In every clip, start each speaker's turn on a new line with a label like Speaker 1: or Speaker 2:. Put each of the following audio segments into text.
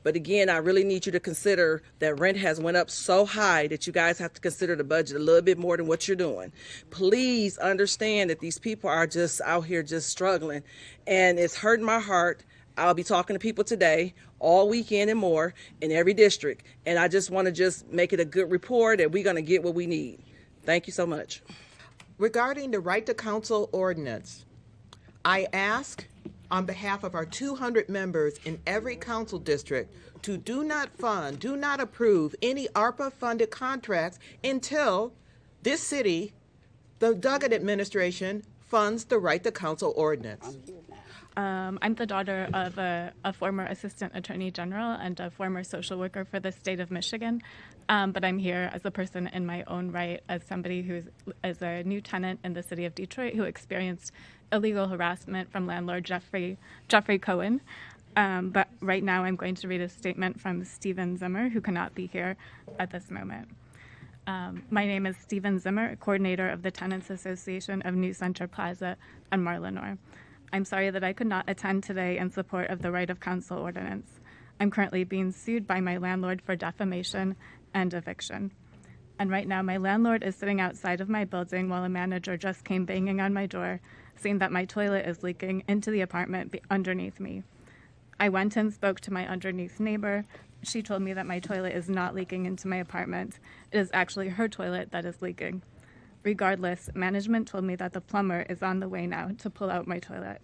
Speaker 1: But again, I really need you to consider that rent has went up so high that you guys have to consider the budget a little bit more than what you're doing. Please understand that these people are just out here just struggling, and it's hurting my heart. I'll be talking to people today, all weekend and more, in every district, and I just want to just make it a good report that we're going to get what we need. Thank you so much.
Speaker 2: Regarding the Right to Counsel Ordinance, I ask on behalf of our 200 members in every council district to do not approve any ARPA-funded contracts until this city, the Duggan administration, funds the Right to Counsel Ordinance.
Speaker 3: I'm the daughter of a former assistant attorney general and a former social worker for the state of Michigan, but I'm here as a person in my own right, as somebody who is a new tenant in the city of Detroit who experienced illegal harassment from landlord Jeffrey Cohen. But right now I'm going to read a statement from Stephen Zimmer, who cannot be here at this moment. My name is Stephen Zimmer, coordinator of the Tenants Association of New Center Plaza and Marlinor. I'm sorry that I could not attend today in support of the Right of Counsel Ordinance. I'm currently being sued by my landlord for defamation and eviction. And right now, my landlord is sitting outside of my building while a manager just came banging on my door, saying that my toilet is leaking into the apartment underneath me. I went and spoke to my underneath neighbor. She told me that my toilet is not leaking into my apartment. It is actually her toilet that is leaking. Regardless, management told me that the plumber is on the way now to pull out my toilet.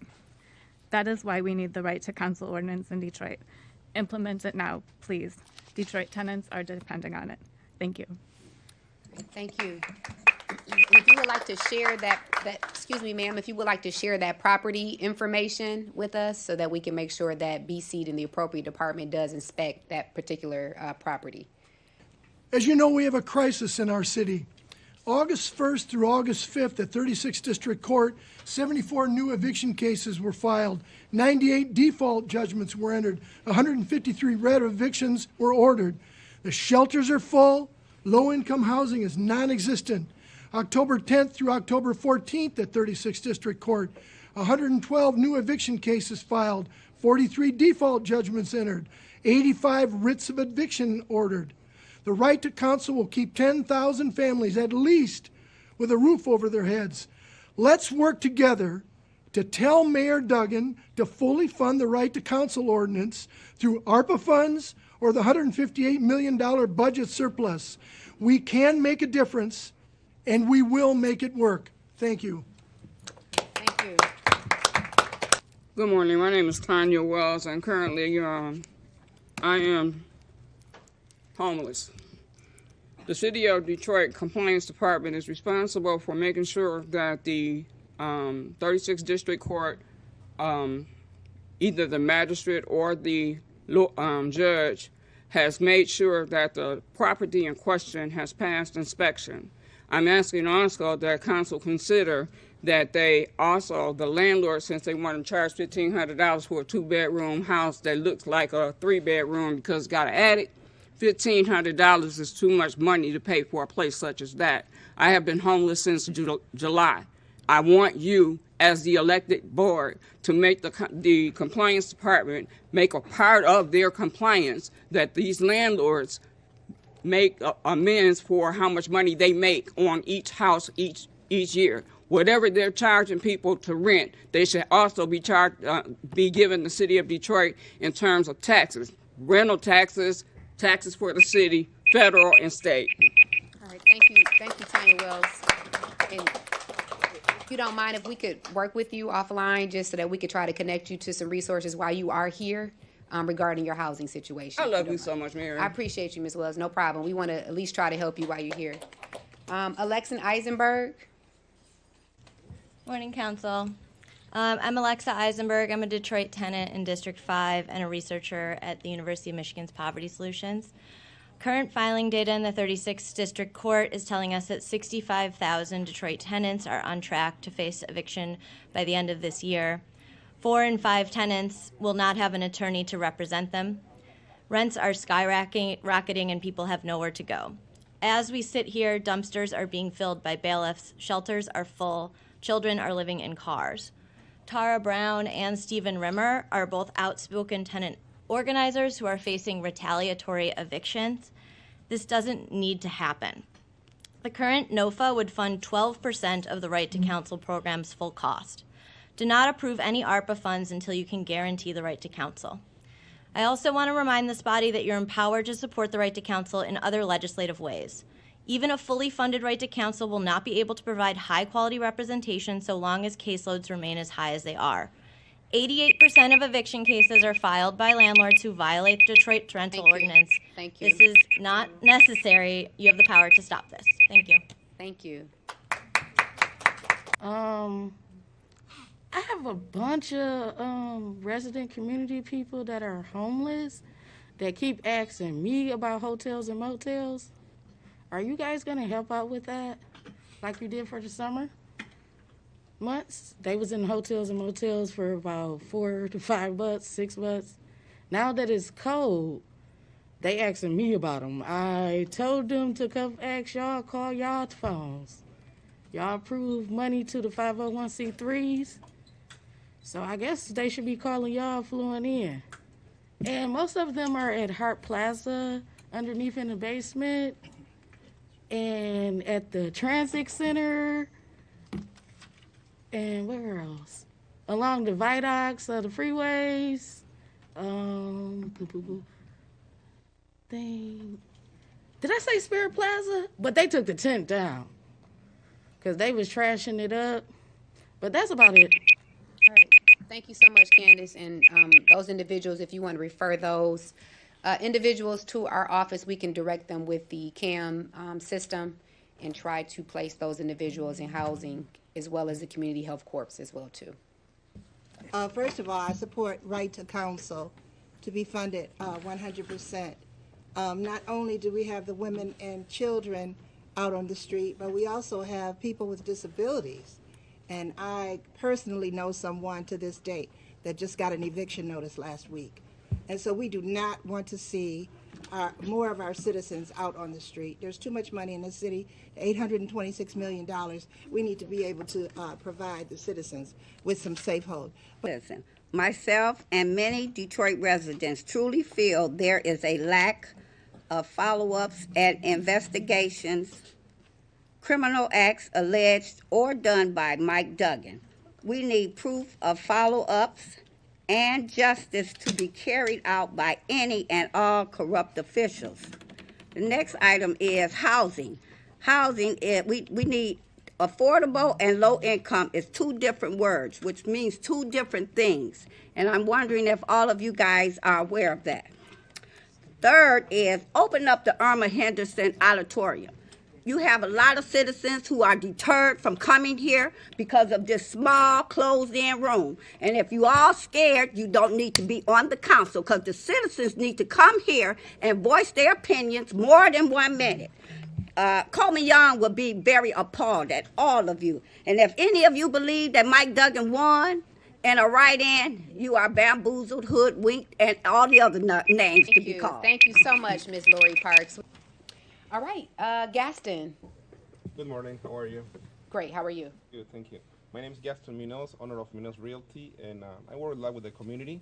Speaker 3: That is why we need the Right to Counsel Ordinance in Detroit. Implement it now, please. Detroit tenants are depending on it. Thank you.
Speaker 4: Thank you. And if you would like to share excuse me, ma'am, if you would like to share that property information with us so that we can make sure that BC and the appropriate department does inspect that particular property.
Speaker 5: As you know, we have a crisis in our city. August 1st through August 5th at 36th District Court, 74 new eviction cases were filed, 98 default judgments were entered, 153 red evictions were ordered. The shelters are full, low-income housing is non-existent. October 10th through October 14th at 36th District Court, 112 new eviction cases filed, 43 default judgments entered, 85 writs of eviction ordered. The Right to Counsel will keep 10,000 families at least with a roof over their heads. Let's work together to tell Mayor Duggan to fully fund the Right to Counsel Ordinance through ARPA funds or the $158 million budget surplus. We can make a difference, and we will make it work. Thank you.
Speaker 4: Thank you.
Speaker 6: Good morning. My name is Tanya Wells, and currently I am homeless. The City of Detroit Compliance Department is responsible for making sure that the 36th District Court, either the magistrate or the judge, has made sure that the property in question has passed inspection. I'm asking also that council consider that they also, the landlord, since they want to charge $1,500 for a 2-bedroom house that looks like a 3-bedroom because it's got an attic, $1,500 is too much money to pay for a place such as that. I have been homeless since July. I want you, as the elected board, to make the compliance department make a part of their compliance that these landlords make amends for how much money they make on each house each year. Whatever they're charging people to rent, they should also be given the city of Detroit in terms of taxes, rental taxes, taxes for the city, federal and state.
Speaker 4: All right, thank you, Tanya Wells. And if you don't mind, if we could work with you offline just so that we could try to connect you to some resources while you are here regarding your housing situation.
Speaker 6: I love you so much, Mary.
Speaker 4: I appreciate you, Ms. Wells. No problem. We want to at least try to help you while you're here. Alexa Eisenberg.
Speaker 7: Morning, Council. I'm Alexa Eisenberg. I'm a Detroit tenant in District 5 and a researcher at the University of Michigan's Poverty Solutions. Current filing data in the 36th District Court is telling us that 65,000 Detroit tenants are on track to face eviction by the end of this year. 4 in 5 tenants will not have an attorney to represent them. Rents are skyrocketing and people have nowhere to go. As we sit here, dumpsters are being filled by bailiffs, shelters are full, children are living in cars. Tara Brown and Stephen Rimmer are both outspoken tenant organizers who are facing retaliatory evictions. This doesn't need to happen. The current NOFA would fund 12% of the Right to Counsel program's full cost. Do not approve any ARPA funds until you can guarantee the right to counsel. I also want to remind this body that you're empowered to support the right to counsel in other legislative ways. Even a fully funded right to counsel will not be able to provide high-quality representation so long as caseloads remain as high as they are. 88% of eviction cases are filed by landlords who violate the Detroit Rental Ordinance.
Speaker 4: Thank you.
Speaker 7: This is not necessary. You have the power to stop this. Thank you.
Speaker 4: Thank you.
Speaker 8: I have a bunch of resident community people that are homeless that keep asking me about hotels and motels. Are you guys gonna help out with that like you did for the summer months? They was in hotels and motels for about $4 to $5, $6. Now that it's cold, they asking me about them. I told them to come ask y'all, call y'all phones. Y'all approve money to the 501c3s. So I guess they should be calling y'all fluent in. And most of them are at Hart Plaza, underneath in the basement, and at the Transit Center, and where else? Along the viaducts of the freeways. Did I say Spirit Plaza? But they took the tent down because they was trashing it up. But that's about it.
Speaker 4: All right. Thank you so much, Candace. And those individuals, if you want to refer those individuals to our office, we can direct them with the CAM system and try to place those individuals in housing, as well as the Community Health Corps as well, too.
Speaker 9: First of all, I support right to counsel to be funded 100%. Not only do we have the women and children out on the street, but we also have people with disabilities. And I personally know someone to this date that just got an eviction notice last week. And so we do not want to see more of our citizens out on the street. There's too much money in the city, $826 million. We need to be able to provide the citizens with some safe hold.
Speaker 10: Listen, myself and many Detroit residents truly feel there is a lack of follow-ups and investigations, criminal acts alleged or done by Mike Duggan. We need proof of follow-ups and justice to be carried out by any and all corrupt officials. The next item is housing. Housing, we need affordable and low income is two different words, which means two different things. And I'm wondering if all of you guys are aware of that. Third is open up the Irma Henderson Auditorium. You have a lot of citizens who are deterred from coming here because of this small, closed-in room. And if you all scared, you don't need to be on the council, because the citizens need to come here and voice their opinions more than 1 minute. Coleman Young will be very appalled at all of you. And if any of you believe that Mike Duggan won and a write-in, you are bamboozled, hoodwinked, and all the other names to be called.
Speaker 4: Thank you so much, Ms. Lori Parks. All right, Gaston.
Speaker 11: Good morning. How are you?
Speaker 4: Great. How are you?
Speaker 11: Good, thank you. My name is Gaston Munoz, owner of Munoz Realty, and I work a lot with the community.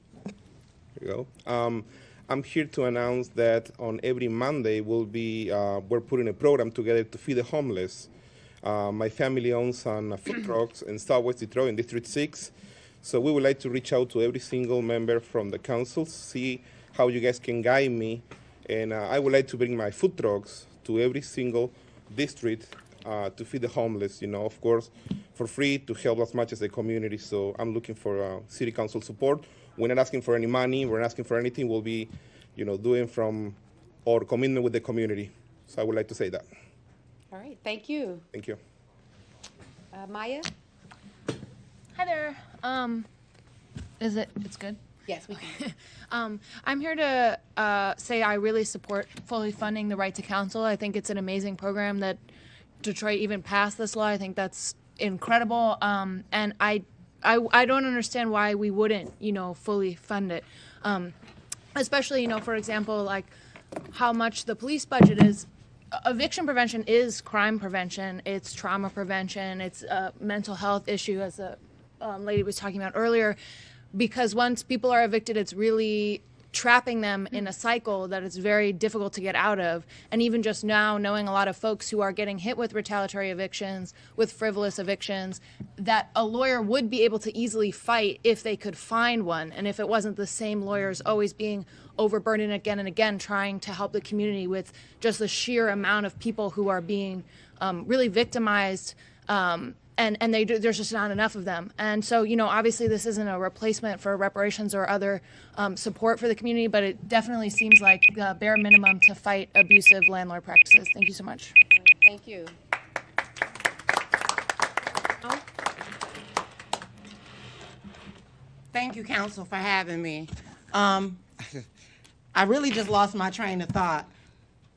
Speaker 11: Here you go. I'm here to announce that on every Monday we're putting a program together to feed the homeless. My family owns some food trucks in Southwest Detroit in District 6. So we would like to reach out to every single member from the council, see how you guys can guide me. And I would like to bring my food trucks to every single district to feed the homeless, of course, for free, to help as much as the community. So I'm looking for city council support. We're not asking for any money. We're not asking for anything. We'll be, doing from our commitment with the community. So I would like to say that.
Speaker 4: All right. Thank you.
Speaker 11: Thank you.
Speaker 4: Maya?
Speaker 12: Hi there. It's good?
Speaker 4: Yes, we can.
Speaker 12: I'm here to say I really support fully funding the right to counsel. I think it's an amazing program that Detroit even passed this law. I think that's incredible. And I don't understand why we wouldn't, fully fund it. Especially, for example, like how much the police budget is. Eviction prevention is crime prevention. It's trauma prevention. It's a mental health issue, as a lady was talking about earlier. Because once people are evicted, it's really trapping them in a cycle that is very difficult to get out of. And even just now, knowing a lot of folks who are getting hit with retaliatory evictions, with frivolous evictions, that a lawyer would be able to easily fight if they could find one, and if it wasn't the same lawyers always being overburdened again and again trying to help the community with just the sheer amount of people who are being really victimized, and there's just not enough of them. And so, obviously this isn't a replacement for reparations or other support for the community, but it definitely seems like the bare minimum to fight abusive landlord practices. Thank you so much.
Speaker 4: Thank you.
Speaker 2: Thank you, Council, for having me. I really just lost my train of thought.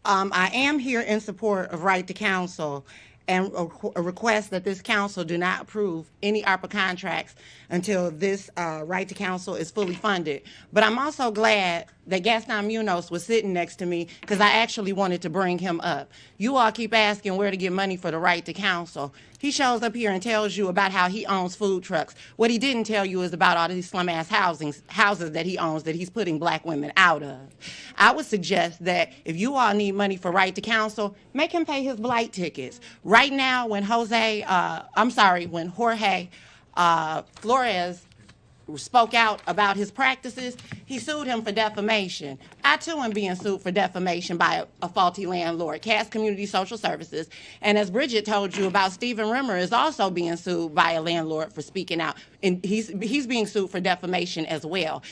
Speaker 2: I am here in support of Right to Counsel and a request that this council do not approve any ARPA contracts until this Right to Counsel is fully funded. But I'm also glad that Gaston Munoz was sitting next to me because I actually wanted to bring him up. You all keep asking where to get money for the Right to Counsel. He shows up here and tells you about how he owns food trucks. What he didn't tell you is about all these slum-ass houses that he owns that he's putting black women out of. I would suggest that if you all need money for Right to Counsel, make him pay his blight tickets. Right now, when Jorge Flores spoke out about his practices, he sued him for defamation. I too am being sued for defamation by a faulty landlord, Cass Community Social Services. And as Bridget told you about, Stephen Rimmer is also being sued by a landlord for speaking out. And he's being sued for defamation as well.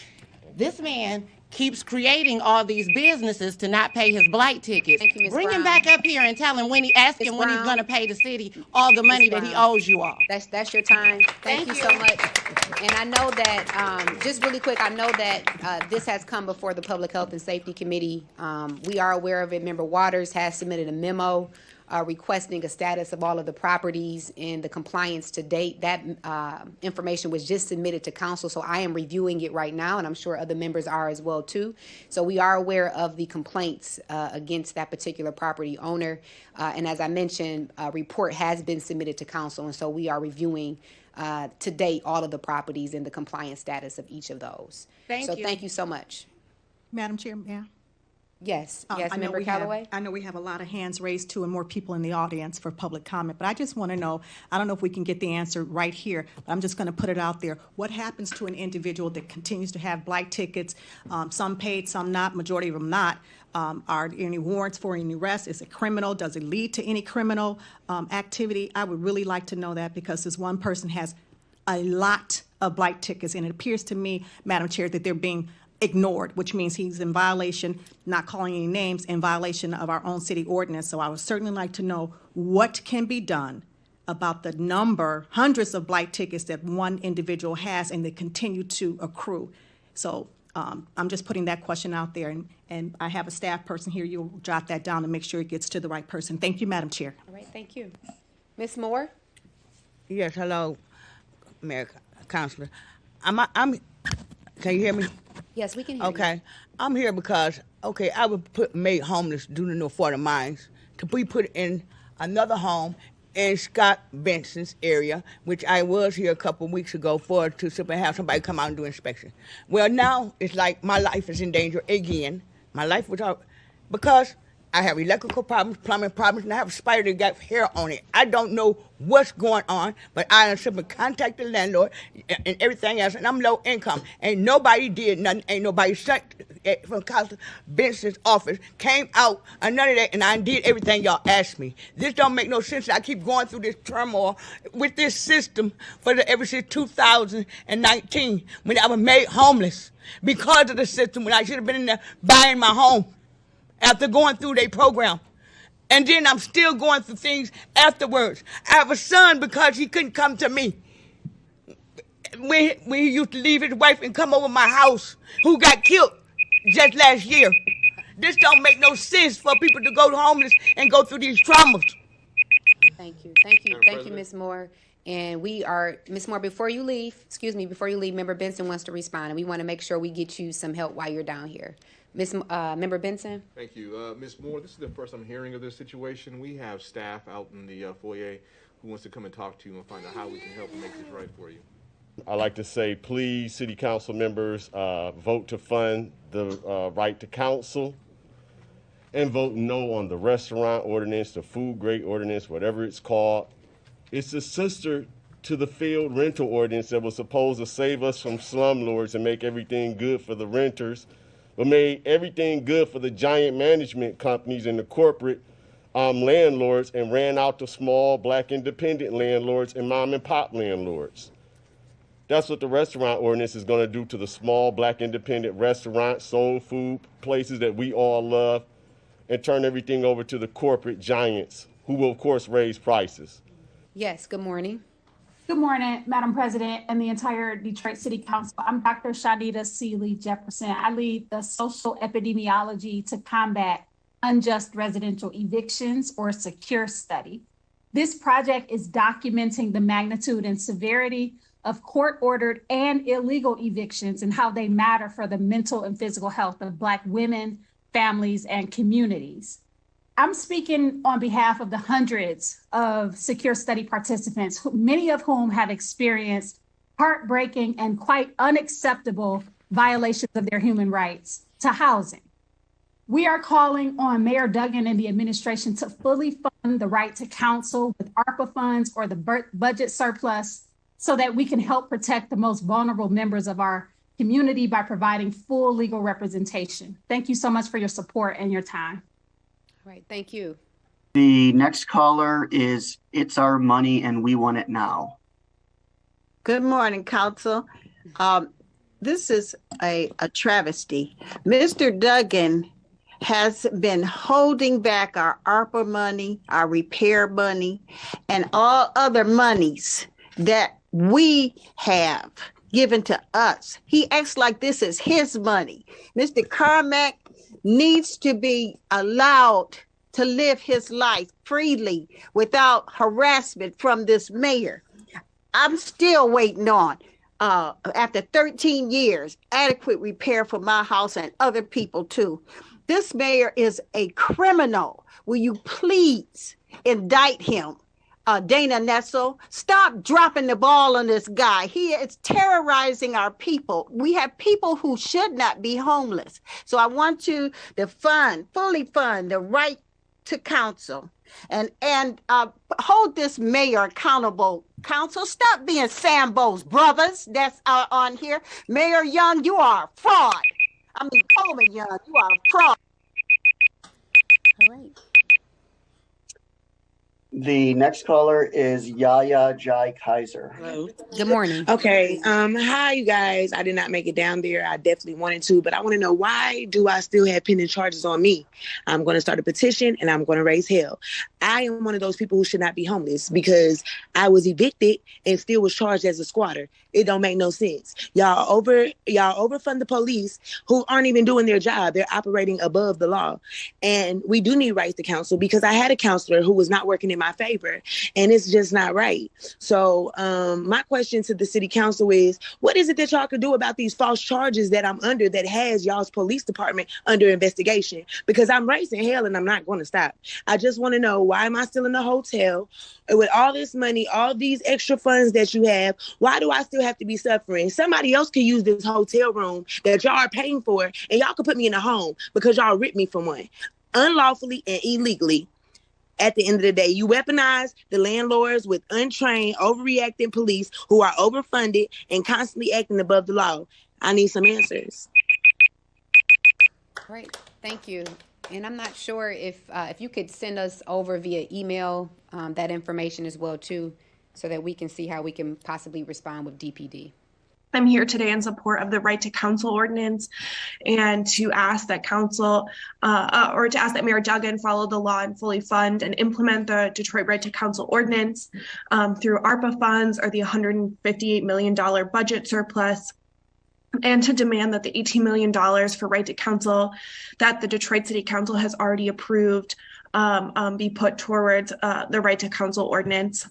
Speaker 2: This man keeps creating all these businesses to not pay his blight tickets.
Speaker 4: Thank you, Ms.
Speaker 2: Bring him
Speaker 4: Brown.
Speaker 2: back up here and tell him when he's
Speaker 4: Brown.
Speaker 2: going to pay the city all the money that he owes you all.
Speaker 4: That's your time. Thank you so much. And I know that, just really quick, I know that this has come before the Public Health and Safety Committee. We are aware of it. Member Waters has submitted a memo requesting a status of all of the properties and the compliance to date. That information was just submitted to council, so I am reviewing it right now, and I'm sure other members are as well too. So we are aware of the complaints against that particular property owner, and as I mentioned, a report has been submitted to council, and so we are reviewing to date all of the properties and the compliance status of each of those. Thank you so much.
Speaker 13: Madam Chair, ma'am?
Speaker 4: Yes,
Speaker 13: I know
Speaker 4: Member
Speaker 13: we have-
Speaker 4: Callaway?
Speaker 13: I know we have a lot of hands raised too and more people in the audience for public comment, but I just want to know, I don't know if we can get the answer right here, but I'm just going to put it out there. What happens to an individual that continues to have blight tickets, some paid, some not, majority of them not? Are there any warrants for any arrests? Is it criminal? Does it lead to any criminal activity? I would really like to know that because this one person has a lot of blight tickets, and it appears to me, Madam Chair, that they're being ignored, which means he's in violation, not calling any names, in violation of our own city ordinance. So I would certainly like to know what can be done about the number, hundreds of blight tickets that one individual has and they continue to accrue. So I'm just putting that question out there, and I have a staff person here. You'll jot that down and make sure it gets to the right person. Thank you, Madam Chair.
Speaker 4: All right, thank you. Ms. Moore?
Speaker 14: Yes, hello, Mayor, Councilor. I'm. Can you hear me?
Speaker 4: Yes, we can hear you.
Speaker 14: Okay, I'm here because I would put made homeless due to no fault of mine to be put in another home in Scott Benson's area, which I was here a couple of weeks ago to simply have somebody come out and do inspection. Well, now it's like my life is in danger again. My life was out because I have electrical problems, plumbing problems, and I have a spider that got hair on it. I don't know what's going on, but I simply contacted the landlord and everything else, and I'm low income. Ain't nobody did nothing. Ain't nobody sent from Counsel Benson's office, came out, and none of that, and I did everything y'all asked me. This don't make no sense. I keep going through this turmoil with this system ever since 2019 when I was made homeless because of the system when I should have been in there buying my home after going through their program. And then I'm still going through things afterwards. I have a son because he couldn't come to me. When he used to leave his wife and come over my house, who got killed just last year. This don't make no sense for people to go homeless and go through these traumas.
Speaker 4: Thank you, Ms. Moore. And Ms. Moore, before you leave, Member Benson wants to respond, and we want to make sure we get you some help while you're down here. Member Benson?
Speaker 15: Thank you. Ms. Moore, this is the first I'm hearing of this situation. We have staff out in the foyer who wants to come and talk to you and find out how we can help and make this right for you.
Speaker 16: I like to say, please, city council members, vote to fund the right to counsel, and vote no on the restaurant ordinance, the food grade ordinance, whatever it's called. It's a sister to the field rental ordinance that was supposed to save us from slumlords and make everything good for the renters, but made everything good for the giant management companies and the corporate landlords, and ran out the small black independent landlords and mom and pop landlords. That's what the restaurant ordinance is going to do to the small black independent restaurants, soul food places that we all love, and turn everything over to the corporate giants, who will of course raise prices.
Speaker 4: Yes, good morning.
Speaker 17: Good morning, Madam President and the entire Detroit City Council. I'm Dr. Shanita Seeley Jefferson. I lead the social epidemiology to combat unjust residential evictions, or SECURE study. This project is documenting the magnitude and severity of court-ordered and illegal evictions and how they matter for the mental and physical health of Black women, families, and communities. I'm speaking on behalf of the hundreds of SECURE study participants, many of whom have experienced heartbreaking and quite unacceptable violations of their human rights to housing. We are calling on Mayor Duggan and the administration to fully fund the right to counsel with ARPA funds or the budget surplus, so that we can help protect the most vulnerable members of our community by providing full legal representation. Thank you so much for your support and your time.
Speaker 4: All right, thank you.
Speaker 18: The next caller is It's Our Money and We Want It Now.
Speaker 19: Good morning, Council. This is a travesty. Mr. Duggan has been holding back our ARPA money, our repair money, and all other monies that we have given to us. He acts like this is his money. Mr. Carmack needs to be allowed to live his life freely without harassment from this mayor. I'm still waiting on, after 13 years, adequate repair for my house and other people too. This mayor is a criminal. Will you please indict him? Dana Nessel, stop dropping the ball on this guy. He is terrorizing our people. We have people who should not be homeless. So I want you to fully fund the right to counsel and hold this mayor accountable. Council, stop being Sambo's brothers that's on here. Mayor Young, you are a fraud. I mean, Coleman Young, you are a fraud.
Speaker 4: All right.
Speaker 18: The next caller is Yaya Jai Kaiser.
Speaker 20: Hello.
Speaker 4: Good morning.
Speaker 20: Okay. Hi, you guys. I did not make it down there. I definitely wanted to, but I want to know, why do I still have pending charges on me? I'm going to start a petition and I'm going to raise hell. I am one of those people who should not be homeless because I was evicted and still was charged as a squatter. It don't make no sense. Y'all overfund the police who aren't even doing their job. They're operating above the law. And we do need rights to counsel, because I had a counselor who was not working in my favor, and it's just not right. So my question to the city council is, what is it that y'all could do about these false charges that I'm under that has y'all's police department under investigation? Because I'm raising hell and I'm not going to stop. I just want to know, why am I still in the hotel with all this money, all these extra funds that you have? Why do I still have to be suffering? Somebody else could use this hotel room that y'all are paying for, and y'all could put me in a home because y'all ripped me from one unlawfully and illegally. At the end of the day, you weaponize the landlords with untrained, overreacting police who are overfunded and constantly acting above the law. I need some answers.
Speaker 4: Great, thank you. And I'm not sure if you could send us over via email that information as well too, so that we can see how we can possibly respond with DPD.
Speaker 21: I'm here today in support of the Right to Counsel Ordinance, and to ask that council, or to ask that Mayor Duggan follow the law and fully fund and implement the Detroit Right to Counsel Ordinance through ARPA funds or the $158 million budget surplus, and to demand that the $18 million for Right to Counsel that the Detroit City Council has already approved be put towards the Right to Counsel Ordinance.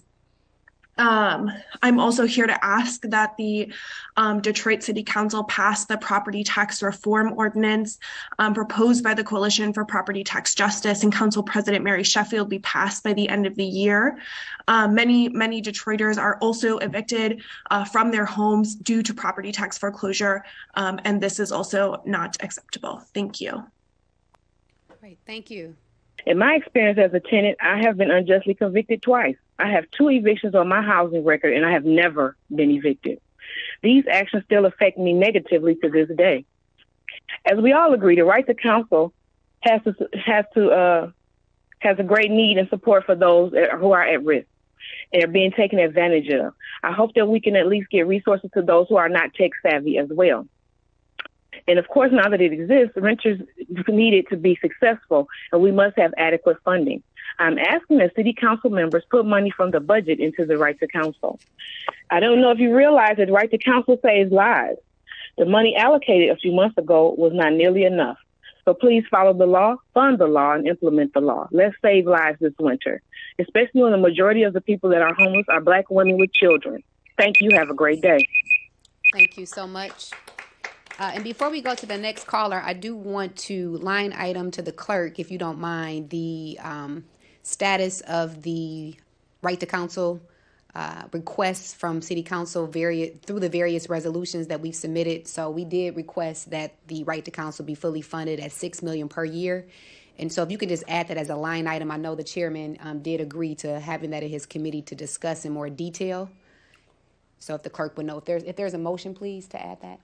Speaker 21: I'm also here to ask that the Detroit City Council pass the property tax reform ordinance proposed by the Coalition for Property Tax Justice and Council President Mary Sheffield be passed by the end of the year. Many Detroiters are also evicted from their homes due to property tax foreclosure, and this is also not acceptable. Thank you.
Speaker 4: Great, thank you.
Speaker 1: In my experience as a tenant, I have been unjustly convicted twice. I have 2 evictions on my housing record, and I have never been evicted. These actions still affect me negatively to this day. As we all agree, the right to counsel has a great need and support for those who are at risk and are being taken advantage of. I hope that we can at least get resources to those who are not tech savvy as well. And of course, now that it exists, renters need it to be successful, and we must have adequate funding. I'm asking that city council members put money from the budget into the right to counsel. I don't know if you realize that right to counsel saves lives. The money allocated a few months ago was not nearly enough. So please follow the law, fund the law, and implement the law. Let's save lives this winter, especially when the majority of the people that are homeless are Black women with children. Thank you. Have a great day.
Speaker 4: Thank you so much. And before we go to the next caller, I do want to line item to the clerk, if you don't mind, the status of the right to counsel requests from City Council through the various resolutions that we've submitted. So we did request that the right to counsel be fully funded at $6 million per year. And so if you could just add that as a line item, I know the chairman did agree to having that in his committee to discuss in more detail. So if the clerk would know, if there's a motion, please, to add that.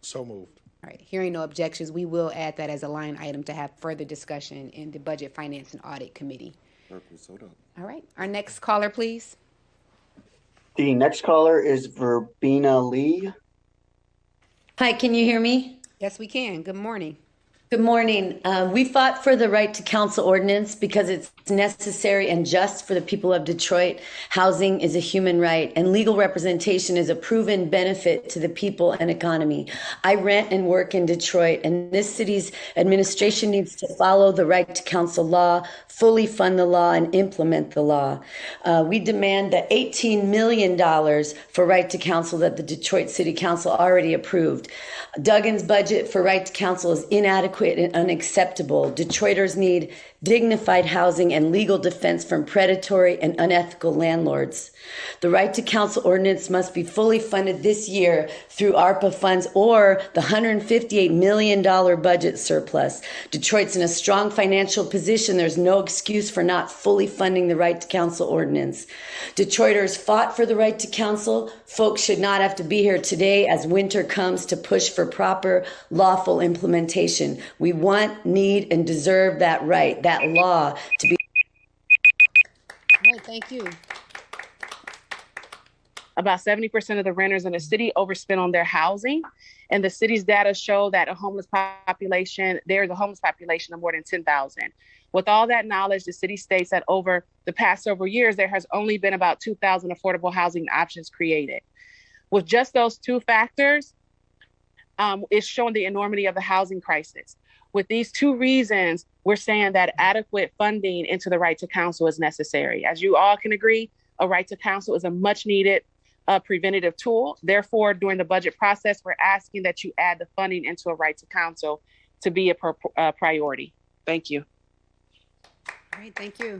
Speaker 15: So moved.
Speaker 4: All right, hearing no objections, we will add that as a line item to have further discussion in the Budget, Finance, and Audit Committee. All right, our next caller, please.
Speaker 18: The next caller is Verbena Lee.
Speaker 22: Hi, can you hear me?
Speaker 4: Yes, we can. Good morning.
Speaker 22: Good morning. We fought for the right to counsel ordinance because it's necessary and just for the people of Detroit. Housing is a human right, and legal representation is a proven benefit to the people and economy. I rent and work in Detroit, and this city's administration needs to follow the right to counsel law, fully fund the law, and implement the law. We demand the $18 million for right to counsel that the Detroit City Council already approved. Duggan's budget for right to counsel is inadequate and unacceptable. Detroiters need dignified housing and legal defense from predatory and unethical landlords. The right to counsel ordinance must be fully funded this year through ARPA funds or the $158 million budget surplus. Detroit's in a strong financial position. There's no excuse for not fully funding the right to counsel ordinance. Detroiters fought for the right to counsel. Folks should not have to be here today as winter comes to push for proper lawful implementation. We want, need, and deserve that right, that law to be.
Speaker 4: All right, thank you.
Speaker 1: About 70% of the renters in the city overspend on their housing. And the city's data show that there's a homeless population of more than 10,000. With all that knowledge, the city states that over the past several years, there has only been about 2,000 affordable housing options created. With just those 2 factors, it's showing the enormity of the housing crisis. With these 2 reasons, we're saying that adequate funding into the right to counsel is necessary. As you all can agree, a right to counsel is a much needed preventative tool. Therefore, during the budget process, we're asking that you add the funding into a right to counsel to be a priority. Thank you.
Speaker 4: All right, thank you.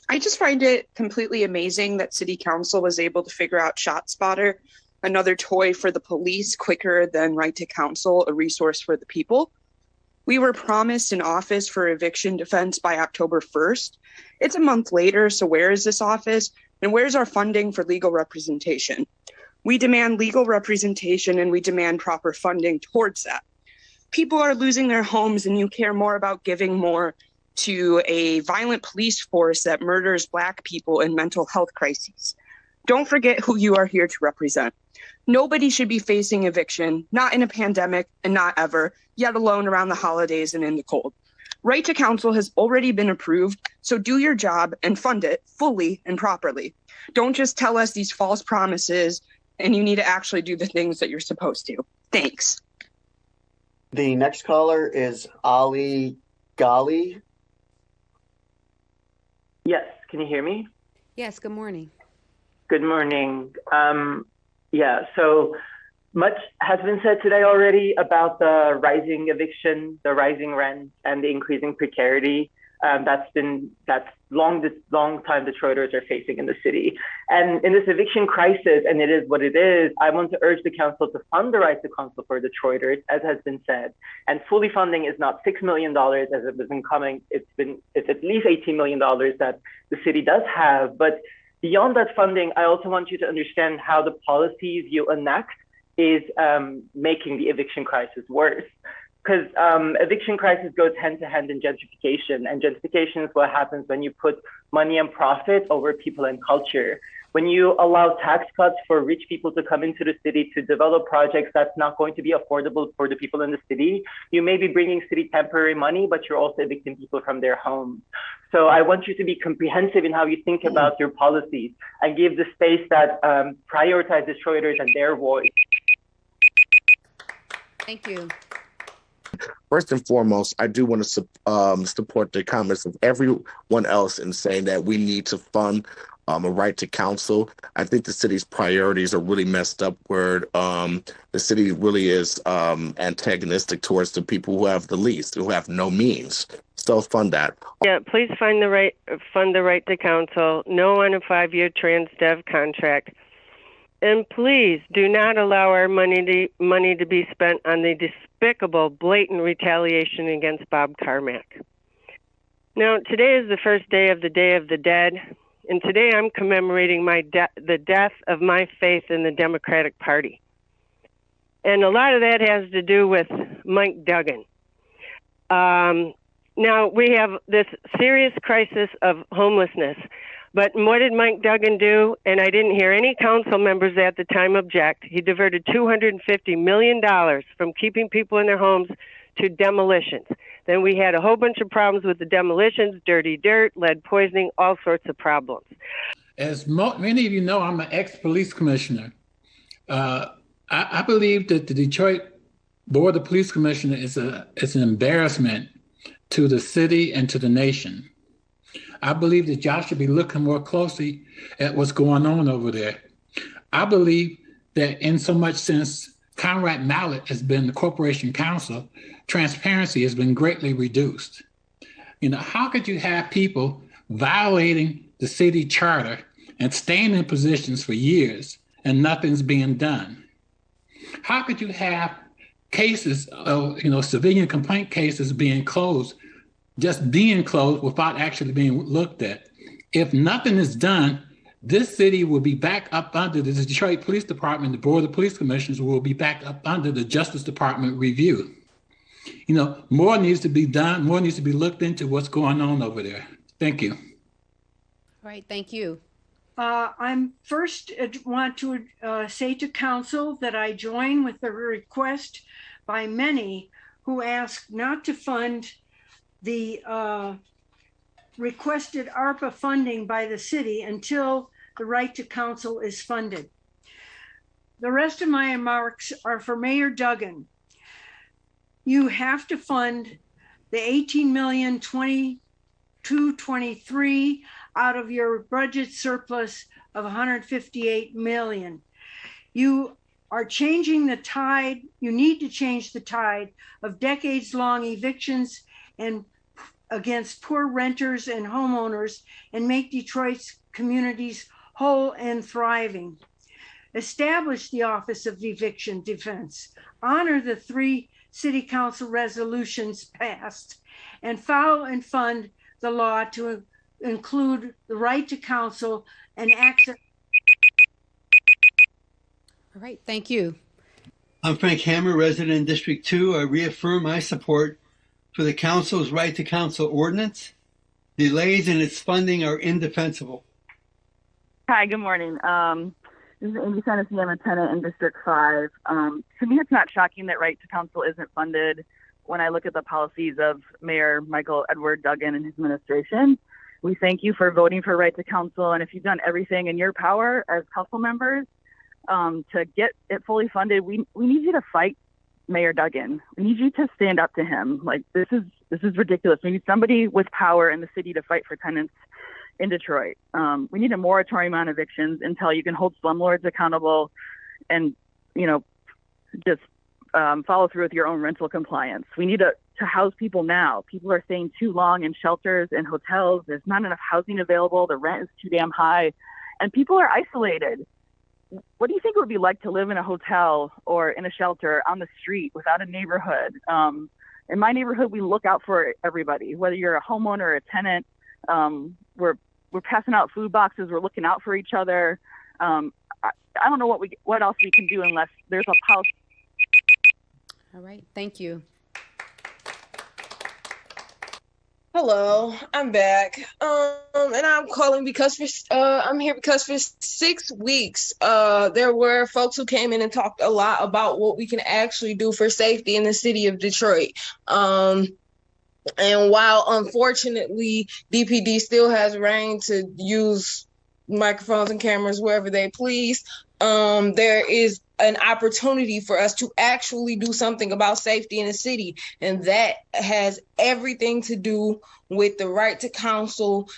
Speaker 23: I just find it completely amazing that City Council was able to figure out ShotSpotter, another toy for the police, quicker than right to counsel, a resource for the people. We were promised an office for eviction defense by October 1st. It's a month later, so where is this office? And where's our funding for legal representation? We demand legal representation and we demand proper funding towards that. People are losing their homes and you care more about giving more to a violent police force that murders Black people in mental health crises. Don't forget who you are here to represent. Nobody should be facing eviction, not in a pandemic and not ever, yet alone around the holidays and in the cold. Right to counsel has already been approved, so do your job and fund it fully and properly. Don't just tell us these false promises, and you need to actually do the things that you're supposed to. Thanks.
Speaker 18: The next caller is Ali Ghali.
Speaker 24: Yes,
Speaker 3: Can you hear me?
Speaker 4: Yes, good morning.
Speaker 3: Good morning. So much has been said today already about the rising eviction, the rising rent, and the increasing precarity. That's long time Detroiters are facing in the city. And in this eviction crisis, and it is what it is, I want to urge the council to fund the right to counsel for Detroiters, as has been said. And fully funding is not $6 million as it was incoming. It's at least $18 million that the city does have. But beyond that funding, I also want you to understand how the policies you enact is making the eviction crisis worse. Because eviction crisis goes hand to hand in gentrification, and gentrification is what happens when you put money and profit over people and culture. When you allow tax cuts for rich people to come into the city to develop projects that's not going to be affordable for the people in the city, you may be bringing city temporary money, but you're also evicting people from their homes. So I want you to be comprehensive in how you think about your policies and give the space that prioritizes Detroiters and their voice.
Speaker 4: Thank you.
Speaker 5: First and foremost, I do want to support the comments of everyone else in saying that we need to fund a right to counsel. I think the city's priorities are really messed up where the city really is antagonistic towards the people who have the least, who have no means. So fund that.
Speaker 6: Yeah, please fund the right to counsel. No on a 5-year trans dev contract. And please do not allow our money to be spent on the despicable, blatant retaliation against Bob Carmack. Now, today is the first day of the Day of the Dead, and today I'm commemorating the death of my faith in the Democratic Party. And a lot of that has to do with Mike Duggan. Now, we have this serious crisis of homelessness. But what did Mike Duggan do? And I didn't hear any council members at the time object. He diverted $250 million from keeping people in their homes to demolitions. Then we had a whole bunch of problems with the demolitions, dirty dirt, lead poisoning, all sorts of problems.
Speaker 24: As many of you know, I'm an ex-police commissioner. I believe that the Detroit Board of Police Commissioners is an embarrassment to the city and to the nation. I believe that y'all should be looking more closely at what's going on over there. I believe that in so much since Conrad Mallett has been the corporation counsel, transparency has been greatly reduced. You know, how could you have people violating the city charter and staying in positions for years and nothing's being done? How could you have cases of, civilian complaint cases being closed, just being closed without actually being looked at? If nothing is done, this city will be back up under the Detroit Police Department. The Board of Police Commissioners will be back up under the Justice Department review. More needs to be done. More needs to be looked into what's going on over there. Thank you.
Speaker 4: All right, thank you.
Speaker 25: I'm first want to say to council that I join with the request by many who ask not to fund the requested ARPA funding by the city until the right to counsel is funded. The rest of my remarks are for Mayor Duggan. You have to fund the $18 million 22-23 out of your budget surplus of $158 million. You are changing the tide. You need to change the tide of decades-long evictions and against poor renters and homeowners and make Detroit's communities whole and thriving. Establish the Office of Eviction Defense. Honor the 3 City Council resolutions passed, and follow and fund the law to include the right to counsel and access.
Speaker 4: All right, thank you.
Speaker 26: I'm Frank Hammer, resident in District 2. I reaffirm my support for the council's right to counsel ordinance. Delays in its funding are indefensible.
Speaker 27: Hi, good morning. This is Amy Sanesi. I'm a tenant in District 5. To me, it's not shocking that right to counsel isn't funded when I look at the policies of Mayor Michael Edward Duggan and his administration. We thank you for voting for right to counsel, and if you've done everything in your power as council members to get it fully funded, we need you to fight Mayor Duggan. We need you to stand up to him. Like, this is ridiculous. We need somebody with power in the city to fight for tenants in Detroit. We need a moratorium on evictions until you can hold slumlords accountable and, just follow through with your own rental compliance. We need to house people now. People are staying too long in shelters and hotels. There's not enough housing available. The rent is too damn high, and people are isolated. What do you think it would be like to live in a hotel or in a shelter on the street without a neighborhood? In my neighborhood, we look out for everybody, whether you're a homeowner or a tenant. We're passing out food boxes. We're looking out for each other. I don't know what else we can do unless there's a policy.
Speaker 4: All right, thank you.
Speaker 2: Hello, I'm back. And I'm calling because I'm here because for 6 weeks, there were folks who came in and talked a lot about what we can actually do for safety in the city of Detroit. And while unfortunately DPD still has reign to use microphones and cameras wherever they please, there is an opportunity for us to actually do something about safety in the city. And that has everything to do with the right to counsel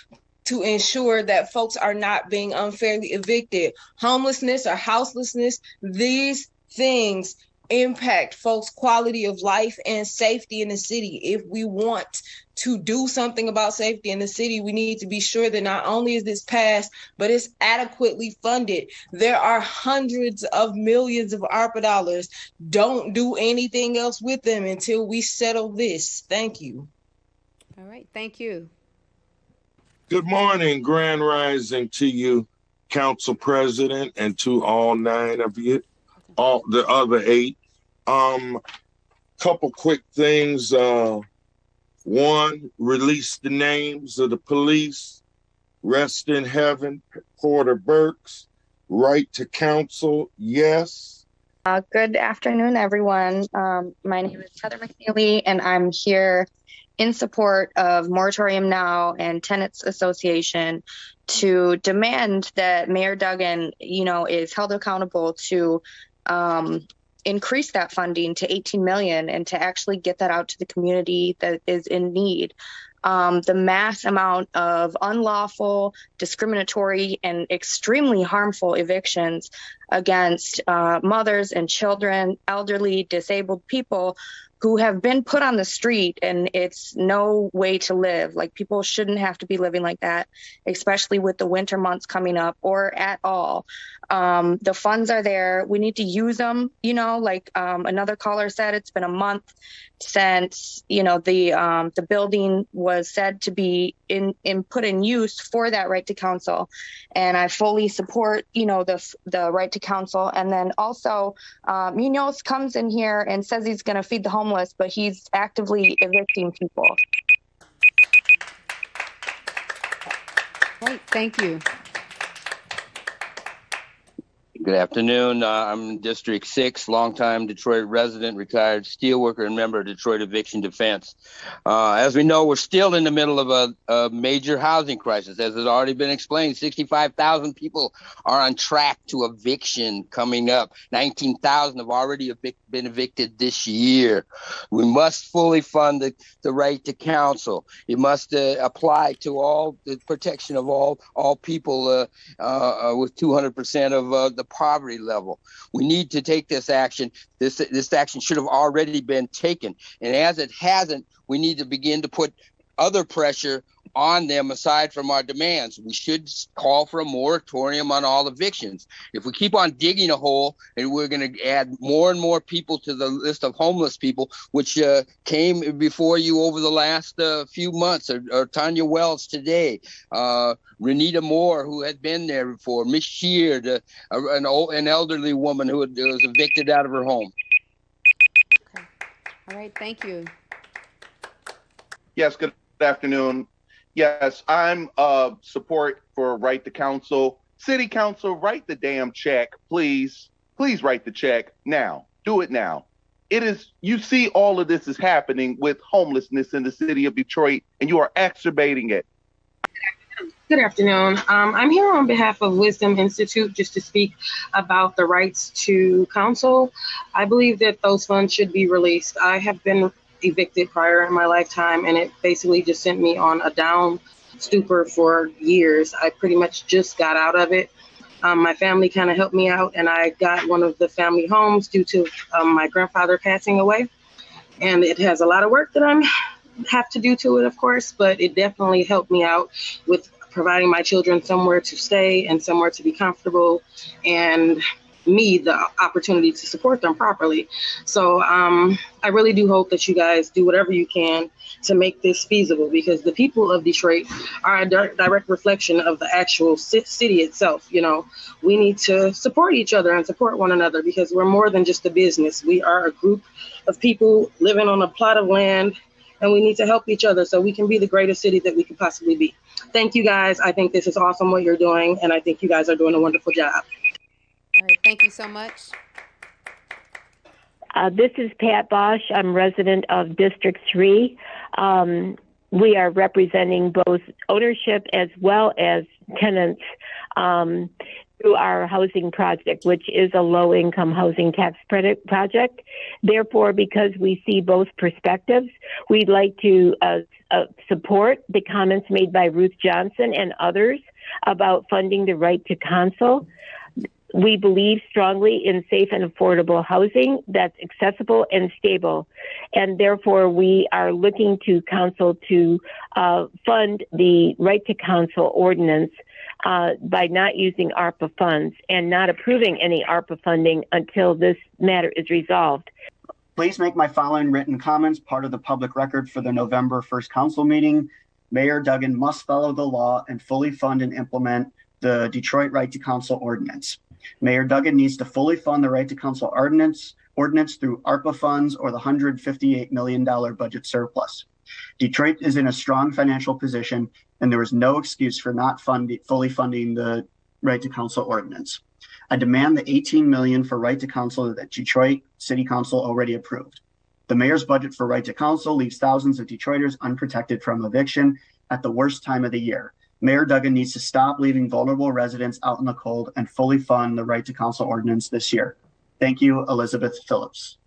Speaker 2: to ensure that folks are not being unfairly evicted. Homelessness or houselessness, these things impact folks' quality of life and safety in the city. If we want to do something about safety in the city, we need to be sure that not only is this passed, but it's adequately funded. There are hundreds of millions of ARPA dollars. Don't do anything else with them until we settle this. Thank you.
Speaker 4: All right, thank you.
Speaker 7: Good morning, Grand Rising to you, Council President, and to all 9 of you, all the other 8. Couple quick things. One, release the names of the police. Rest in heaven, Porter Burks. Right to counsel, yes.
Speaker 8: Good afternoon, everyone. My name is Heather McNeely, and I'm here in support of Moratorium Now and Tenants Association to demand that Mayor Duggan, is held accountable to increase that funding to $18 million and to actually get that out to the community that is in need. The mass amount of unlawful, discriminatory, and extremely harmful evictions against mothers and children, elderly, disabled people who have been put on the street, and it's no way to live. Like, people shouldn't have to be living like that, especially with the winter months coming up or at all. The funds are there. We need to use them. Like another caller said, it's been a month since, the building was said to be put in use for that right to counsel. And I fully support, the right to counsel. And then also, Munoz comes in here and says he's going to feed the homeless, but he's actively evicting people.
Speaker 4: Right, thank you.
Speaker 9: Good afternoon. I'm in District 6, longtime Detroit resident, retired steelworker, and member of Detroit Eviction Defense. As we know, we're still in the middle of a major housing crisis. As has already been explained, 65,000 people are on track to eviction coming up. 19,000 have already been evicted this year. We must fully fund the right to counsel. It must apply to all the protection of all people with 200% of the poverty level. We need to take this action. This action should have already been taken. And as it hasn't, we need to begin to put other pressure on them aside from our demands. We should call for a moratorium on all evictions. If we keep on digging a hole, and we're going to add more and more people to the list of homeless people, which came before you over the last few months, or Tanya Wells today, Renita Moore, who had been there before, Miss Sheard, an elderly woman who was evicted out of her home.
Speaker 4: Okay. All right, thank you.
Speaker 10: Yes, good afternoon. Yes, I'm support for right to counsel. City Council, write the damn check, please. Please write the check now. Do it now. It is, you see all of this is happening with homelessness in the city of Detroit, and you are exacerbating it.
Speaker 2: Good afternoon. I'm here on behalf of Wisdom Institute just to speak about the rights to counsel. I believe that those funds should be released. I have been evicted prior in my lifetime, and it basically just sent me on a down
Speaker 11: stupor for years. I pretty much just got out of it. My family kind of helped me out, and I got one of the family homes due to my grandfather passing away. And it has a lot of work that I have to do to it, of course, but it definitely helped me out with providing my children somewhere to stay and somewhere to be comfortable, and me the opportunity to support them properly. So I really do hope that you guys do whatever you can to make this feasible, because the people of Detroit are a direct reflection of the actual city itself. You know, we need to support each other and support one another, because we're more than just a business. We are a group of people living on a plot of land, and we need to help each other so we can be the greatest city that we could possibly be. Thank you guys. I think this is awesome what you're doing, and I think you guys are doing a wonderful job.
Speaker 4: All right, thank you so much.
Speaker 12: This is Pat Bosch. I'm resident of District 3. We are representing both ownership as well as tenants through our housing project, which is a low-income housing tax credit project. Therefore, because we see both perspectives, we'd like to support the comments made by Ruth Johnson and others about funding the right to counsel. We believe strongly in safe and affordable housing that's accessible and stable. And therefore, we are looking to council to fund the right to counsel ordinance by not using ARPA funds and not approving any ARPA funding until this matter is resolved.
Speaker 18: Please make my following written comments part of the public record for the November 1st council meeting. Mayor Duggan must follow the law and fully fund and implement the Detroit Right to Counsel Ordinance. Mayor Duggan needs to fully fund the Right to Counsel Ordinance through ARPA funds or the $158 million budget surplus. Detroit is in a strong financial position, and there is no excuse for not fully funding the Right to Counsel Ordinance. I demand the $18 million for Right to Counsel that Detroit City Council already approved. The mayor's budget for Right to Counsel leaves thousands of Detroiters unprotected from eviction at the worst time of the year. Mayor Duggan needs to stop leaving vulnerable residents out in the cold and fully fund the Right to Counsel Ordinance this year. Thank you, Elizabeth Phillips.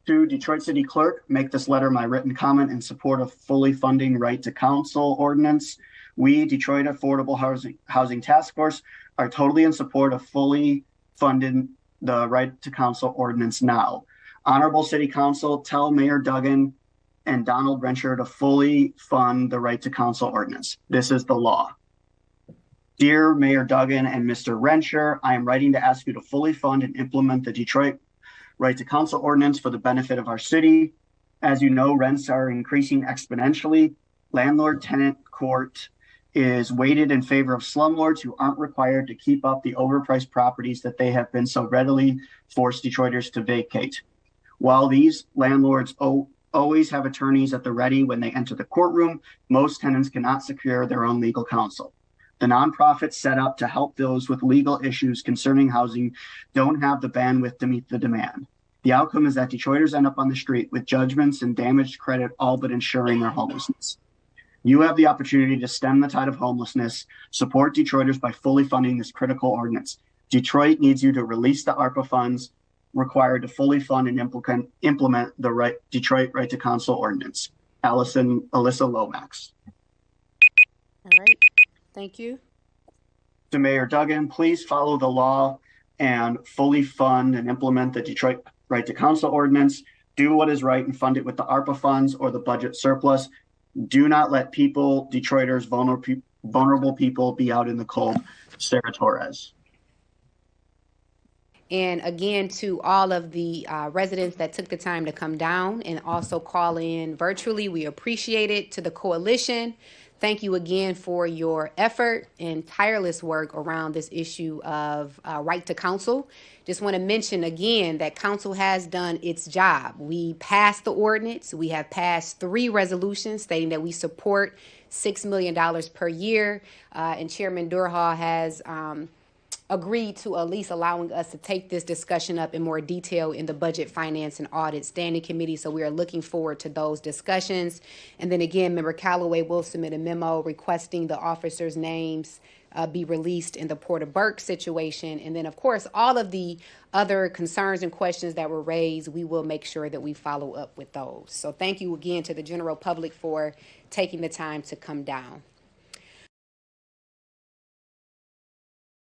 Speaker 18: To Detroit City Clerk, make this letter my written comment in support of fully funding Right to Counsel Ordinance. We, Detroit Affordable Housing Task Force, are totally in support of fully funding the Right to Counsel Ordinance now. Honorable City Council, tell Mayor Duggan and Donald Rensher to fully fund the Right to Counsel Ordinance. This is the law. Dear Mayor Duggan and Mr. Rensher, I am writing to ask you to fully fund and implement the Detroit Right to Counsel Ordinance for the benefit of our city. As you know, rents are increasing exponentially. Landlord-tenant court is weighted in favor of slumlords who aren't required to keep up the overpriced properties that they have been so readily forced Detroiters to vacate. While these landlords always have attorneys at the ready when they enter the courtroom, most tenants cannot secure their own legal counsel. The nonprofits set up to help those with legal issues concerning housing don't have the bandwidth to meet the demand. The outcome is that Detroiters end up on the street with judgments and damaged credit, all but ensuring their homelessness. You have the opportunity to stem the tide of homelessness, support Detroiters by fully funding this critical ordinance. Detroit needs you to release the ARPA funds required to fully fund and implement the Detroit Right to Counsel Ordinance. Alyssa Lomax.
Speaker 4: All right, thank you.
Speaker 18: To Mayor Duggan, please follow the law and fully fund and implement the Detroit Right to Counsel Ordinance. Do what is right and fund it with the ARPA funds or the budget surplus. Do not let people, Detroiters, vulnerable people, be out in the cold. Sarah Torres.
Speaker 4: And again, to all of the residents that took the time to come down and also call in virtually, we appreciate it. To the coalition, thank you again for your effort and tireless work around this issue of right to counsel. Just want to mention again that council has done its job. We passed the ordinance. We have passed 3 resolutions stating that we support $6 million per year. And Chairman Durhal has agreed to at least allowing us to take this discussion up in more detail in the Budget, Finance, and Audit Standing Committee. So we are looking forward to those discussions. And then again, Member Calloway will submit a memo requesting the officers' names be released in the Porter Burke situation. And then, of course, all of the other concerns and questions that were raised, we will make sure that we follow up with those. So thank you again to the general public for taking the time to come down.